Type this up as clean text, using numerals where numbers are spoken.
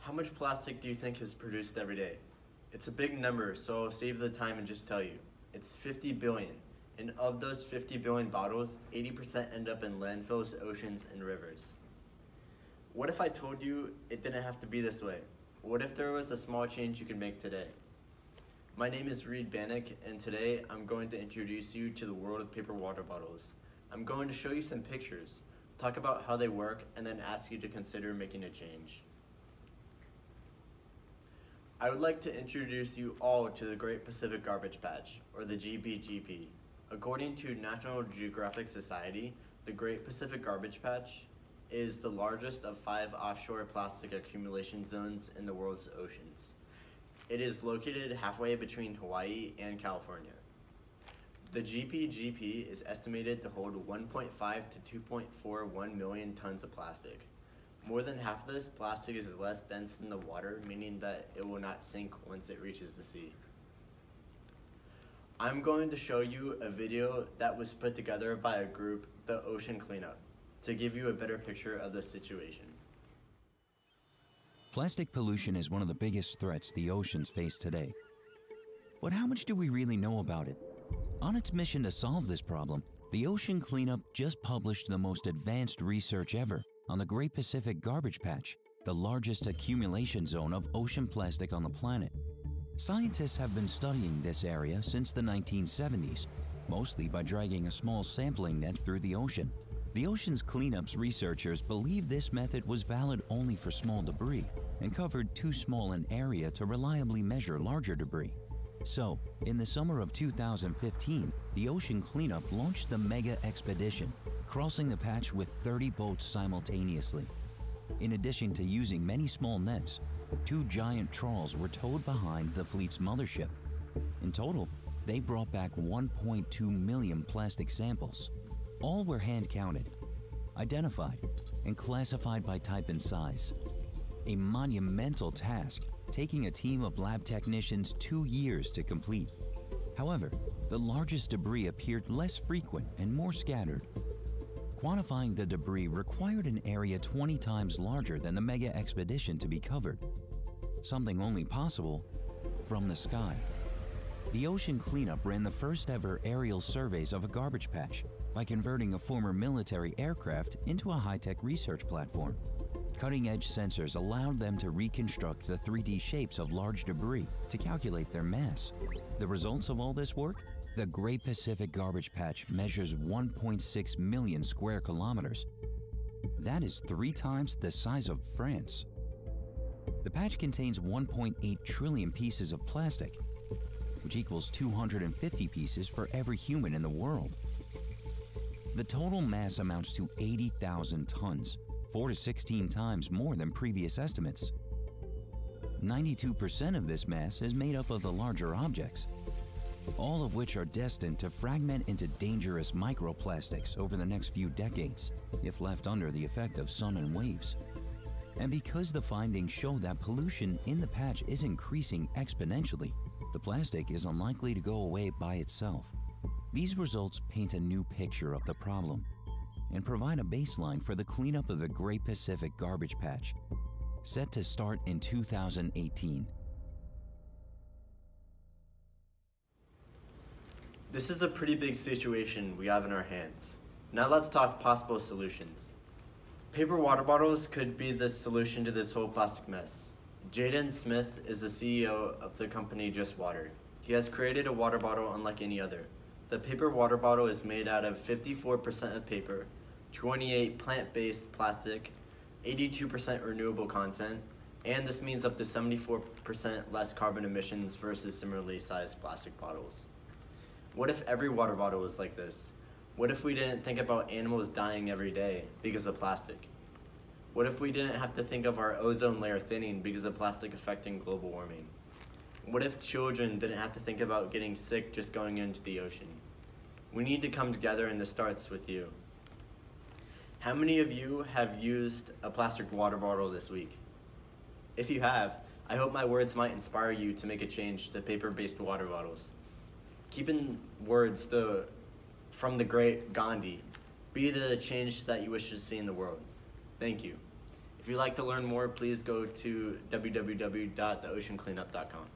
How much plastic do you think is produced every day? It's a big number, so I'll save the time and just tell you. It's 50 billion. And of those 50 billion bottles, 80% end up in landfills, oceans, and rivers. What if I told you it didn't have to be this way? What if there was a small change you could make today? My name is Reid Bannec, and today I'm going to introduce you to the world of paper water bottles. I'm going to show you some pictures, talk about how they work, and then ask you to consider making a change. I would like to introduce you all to the Great Pacific Garbage Patch, or the GPGP. According to National Geographic Society, the Great Pacific Garbage Patch is the largest of 5 offshore plastic accumulation zones in the world's oceans. It is located halfway between Hawaii and California. The GPGP is estimated to hold 1.5 to 2.41 million tons of plastic. More than half of this plastic is less dense than the water, meaning that it will not sink once it reaches the sea. I'm going to show you a video that was put together by a group, the Ocean Cleanup, to give you a better picture of the situation. Plastic pollution is one of the biggest threats the oceans face today. But how much do we really know about it? On its mission to solve this problem, the Ocean Cleanup just published the most advanced research ever on the Great Pacific Garbage Patch, the largest accumulation zone of ocean plastic on the planet. Scientists have been studying this area since the 1970s, mostly by dragging a small sampling net through the ocean. The Ocean's Cleanup's researchers believe this method was valid only for small debris and covered too small an area to reliably measure larger debris. So, in the summer of 2015, the Ocean Cleanup launched the Mega Expedition, crossing the patch with 30 boats simultaneously. In addition to using many small nets, 2 giant trawls were towed behind the fleet's mothership. In total, they brought back 1.2 million plastic samples. All were hand-counted, identified, and classified by type and size. A monumental task, taking a team of lab technicians 2 years to complete. However, the largest debris appeared less frequent and more scattered. Quantifying the debris required an area 20 times larger than the Mega Expedition to be covered, something only possible from the sky. The Ocean Cleanup ran the first ever aerial surveys of a garbage patch by converting a former military aircraft into a high-tech research platform. Cutting-edge sensors allowed them to reconstruct the 3D shapes of large debris to calculate their mass. The results of all this work? The Great Pacific Garbage Patch measures 1.6 million square kilometers. That is 3 times the size of France. The patch contains 1.8 trillion pieces of plastic, which equals 250 pieces for every human in the world. The total mass amounts to 80,000 tons, 4 to 16 times more than previous estimates. 92% of this mass is made up of the larger objects, all of which are destined to fragment into dangerous microplastics over the next few decades, if left under the effect of sun and waves. And because the findings show that pollution in the patch is increasing exponentially, the plastic is unlikely to go away by itself. These results paint a new picture of the problem and provide a baseline for the cleanup of the Great Pacific Garbage Patch, set to start in 2018. This is a pretty big situation we have in our hands. Now let's talk possible solutions. Paper water bottles could be the solution to this whole plastic mess. Jaden Smith is the CEO of the company Just Water. He has created a water bottle unlike any other. The paper water bottle is made out of 54% of paper, 28 plant-based plastic, 82% renewable content, and this means up to 74% less carbon emissions versus similarly sized plastic bottles. What if every water bottle was like this? What if we didn't think about animals dying every day because of plastic? What if we didn't have to think of our ozone layer thinning because of plastic affecting global warming? What if children didn't have to think about getting sick just going into the ocean? We need to come together, and this starts with you. How many of you have used a plastic water bottle this week? If you have, I hope my words might inspire you to make a change to paper-based water bottles. Keep in words from the great Gandhi, be the change that you wish to see in the world. Thank you. If you'd like to learn more, please go to www.theoceancleanup.com.